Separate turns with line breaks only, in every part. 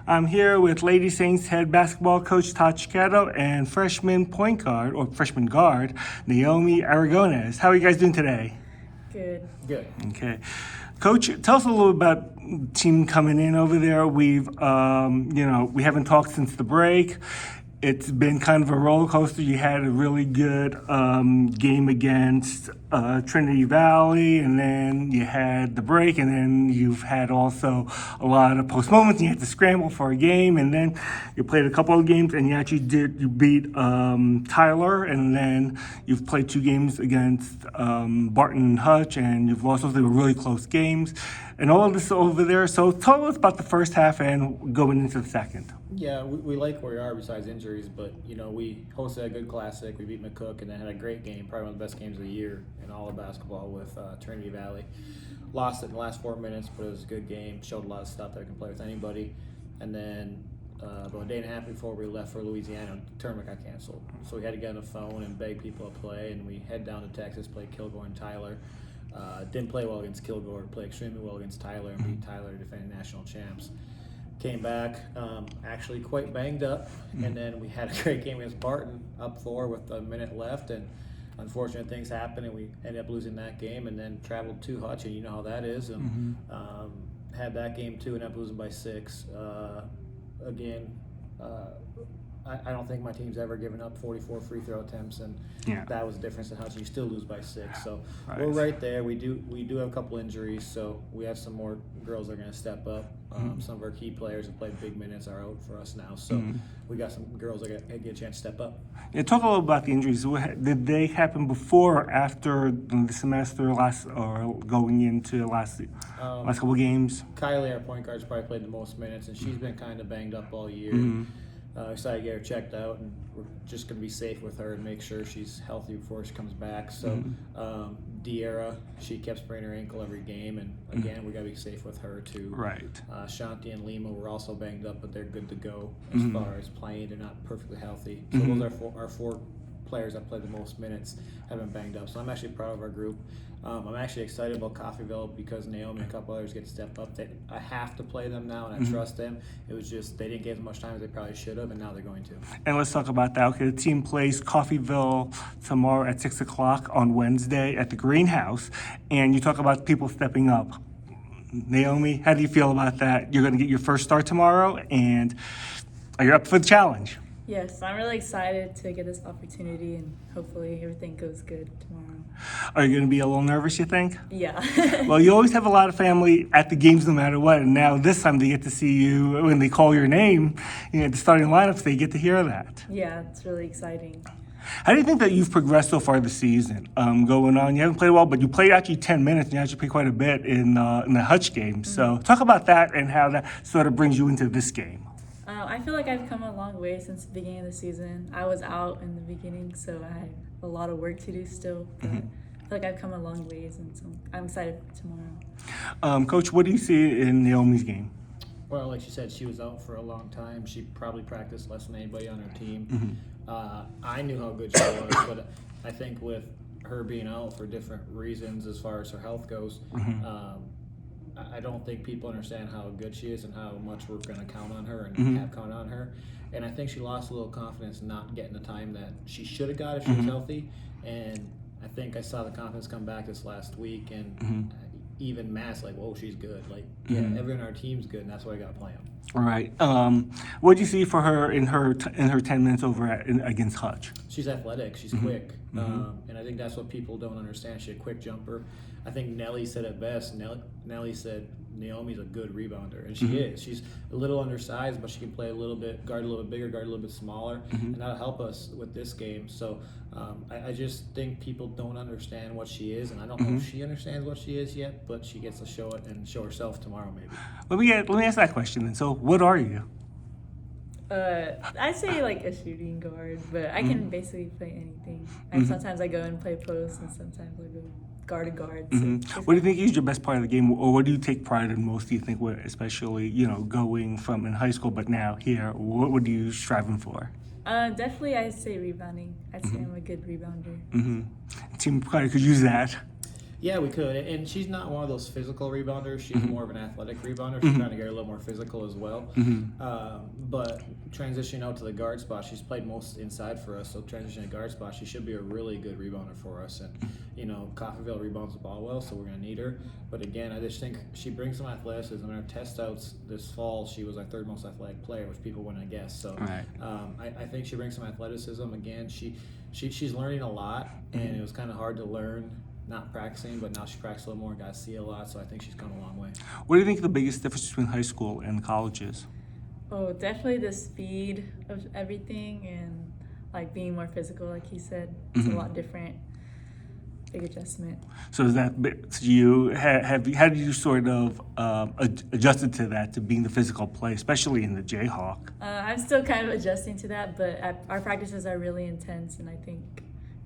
I'm here with Lady Saints head basketball coach Todd Ciochetto and freshman point guard, or freshman guard, Naomi Aragonez. How are you guys doing today?
Good.
Good.
Okay. Coach, tell us a little about the team coming in over there. We haven't talked since the break. It's been kind of a roller coaster. You had a really good game against Trinity Valley, and then you had the break, and then you've had also a lot of postponements. You had to scramble for a game, and then you played a couple of games, and you beat Tyler, and then you've played 2 games against Barton and Hutch, and you've lost those. They were really close games, and all of this over there. So tell us about the first half and going into the second.
Yeah, we like where we are besides injuries, but we hosted a good classic. We beat McCook and then had a great game, probably one of the best games of the year in all of basketball with Trinity Valley. Lost it in the last 4 minutes, but it was a good game. Showed a lot of stuff that we can play with anybody. And then about a day and a half before we left for Louisiana, the tournament got canceled. So we had to get on the phone and beg people to play, and we head down to Texas, play Kilgore and Tyler. Didn't play well against Kilgore, played extremely well against Tyler, and beat Tyler, defending national champs. Came back actually quite banged up, and then we had a great game against Barton, up 4 with a minute left, and unfortunate things happened, and we ended up losing that game, and then traveled to Hutch, and you know how that is, and had that game too, and ended up losing by 6. I don't think my team's ever given up 44 free throw attempts, and that was the difference in Hutch. You still lose by 6, so we're right there. We do have a couple injuries, so we have some more girls that are going to step up. Some of our key players who played big minutes are out for us now, so we got some girls that get a chance to step up.
Yeah, talk a little about the injuries. Did they happen before or after the semester or going into last couple games?
Kylie, our point guard, has probably played the most minutes, and she's been kind of banged up all year. Excited to get her checked out, and we're just going to be safe with her and make sure she's healthy before she comes back. So, De'Ara, she kept spraining her ankle every game, and again, we got to be safe with her too.
Right.
Shanti and Lima were also banged up, but they're good to go as far as playing. They're not perfectly healthy. So those are our 4 players that played the most minutes have been banged up. So I'm actually proud of our group. I'm actually excited about Coffeyville because Naomi and a couple others get to step up. I have to play them now, and I trust them. It was just they didn't get as much time as they probably should have, and now they're going to.
And let's talk about that. Okay, the team plays Coffeyville tomorrow at 6 o'clock on Wednesday at the Greenhouse, and you talk about people stepping up. Naomi, how do you feel about that? You're going to get your first start tomorrow, and are you up for the challenge?
Yes, I'm really excited to get this opportunity, and hopefully everything goes good tomorrow.
Are you going to be a little nervous, you think?
Yeah.
Well, you always have a lot of family at the games no matter what, and now this time they get to see you when they call your name, the starting lineups, they get to hear that.
Yeah, it's really exciting.
How do you think that you've progressed so far this season? Going on, you haven't played well, but you played actually 10 minutes, and you actually played quite a bit in the Hutch game. So talk about that and how that sort of brings you into this game.
I feel like I've come a long way since the beginning of the season. I was out in the beginning, so I had a lot of work to do still. But I feel like I've come a long ways, and so I'm excited for tomorrow.
Coach, what do you see in Naomi's game?
Well, like she said, she was out for a long time. She probably practiced less than anybody on her team. I knew how good she was, but I think with her being out for different reasons as far as her health goes, I don't think people understand how good she is and how much we're going to count on her and have counted on her. And I think she lost a little confidence not getting the time that she should have got if she was healthy. And I think I saw the confidence come back this last week, and even Matt's like, whoa, she's good. Like, everyone on our team's good, and that's why I got to play them.
All right. What do you see for her in her 10 minutes over against Hutch?
She's athletic. She's quick. And I think that's what people don't understand. She's a quick jumper. I think Nelly said it best. Nelly said Naomi's a good rebounder, and she is. She's a little undersized, but she can play a little bit, guard a little bit bigger, guard a little bit smaller, and that'll help us with this game. So I just think people don't understand what she is, and I don't know if she understands what she is yet, but she gets to show it and show herself tomorrow maybe.
Let me ask that question then. So what are you?
I'd say like a shooting guard, but I can basically play anything. Sometimes I go and play post, and sometimes I go guard to guard. So
What do you think is your best part of the game, or what do you take pride in most? Do you think, especially going from in high school, but now here, what are you striving for?
Definitely, I'd say rebounding. I'd say I'm a good rebounder.
Team probably could use that.
Yeah, we could. And she's not one of those physical rebounders. She's more of an athletic rebounder. She's trying to get her a little more physical as well. But transitioning out to the guard spot, she's played most inside for us. So transitioning to guard spot, she should be a really good rebounder for us. And, Coffeyville rebounds the ball well, so we're going to need her. But again, I just think she brings some athleticism. In our test outs this fall, she was our third most athletic player, which people wouldn't have guessed. So I think she brings some athleticism. Again, she's learning a lot, and it was kind of hard to learn not practicing, but now she practices a little more, got to see a lot, so I think she's come a long way.
What do you think the biggest difference between high school and college is?
Oh, definitely the speed of everything and like being more physical, like he said. It's a lot different. Big adjustment.
So is that how do you sort of adjusted to that, to being the physical play, especially in the Jayhawk?
I'm still kind of adjusting to that, but our practices are really intense, and I think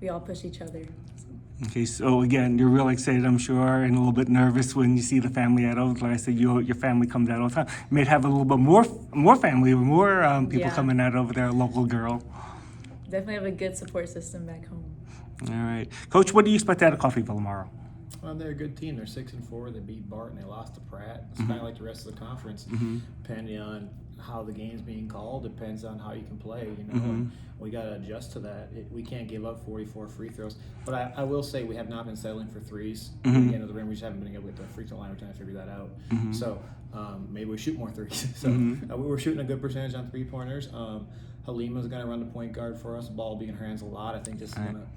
we all push each other. So.
Okay, so again, you're really excited, I'm sure, and a little bit nervous when you see the family out. Like I said, your family comes out all the time. You may have a little bit more family, more people coming out over there, a local girl.
Definitely have a good support system back home.
All right. Coach, what do you expect out of Coffeyville tomorrow?
Well, they're a good team. They're 6-4. They beat Barton. They lost to Pratt. It's kind of like the rest of the conference. Depending on how the game's being called, depends on how you can play. And we got to adjust to that. We can't give up 44 free throws. But I will say we have not been settling for threes. At the end of the rim, we just haven't been able to get the free throw line. We're trying to figure that out. So maybe we shoot more threes. So we were shooting a good percentage on 3-pointers. Halima's going to run the point guard for us. Ball will be in her hands a lot. I think this is going to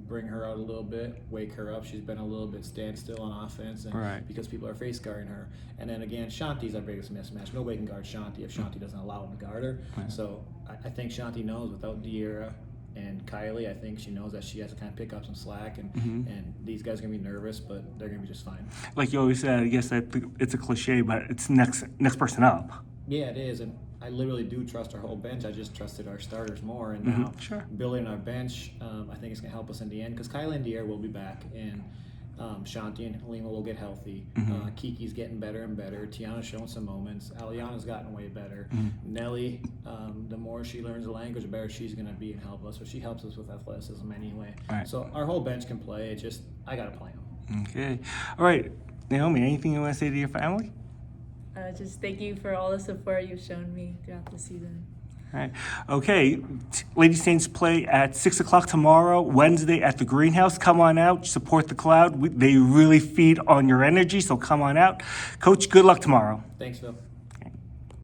bring her out a little bit, wake her up. She's been a little bit standstill on offense, and because people are face guarding her. And then again, Shanti's our biggest mismatch. Nobody can guard Shanti if Shanti doesn't allow him to guard her. So I think Shanti knows without De'Ara and Kylie, I think she knows that she has to kind of pick up some slack, and these guys are going to be nervous, but they're going to be just fine.
Like you always said, I guess it's a cliche, but it's next person up.
Yeah, it is, and I literally do trust our whole bench. I just trusted our starters more, and now building our bench, I think it's going to help us in the end, because Kylie and De'Ara will be back, and Shanti and Halima will get healthy. Kiki's getting better and better. Tiana's showing some moments. Aliana's gotten way better. Nelly, the more she learns the language, the better she's going to be and help us. So she helps us with athleticism anyway. So our whole bench can play. It's just, I got to play them.
Okay. All right. Naomi, anything you want to say to your family?
Just thank you for all the support you've shown me throughout the season.
All right. Okay. Lady Saints play at 6 o'clock tomorrow, Wednesday at the Greenhouse. Come on out. Support the Cloud. They really feed on your energy, so come on out. Coach, good luck tomorrow.
Thanks, Phil.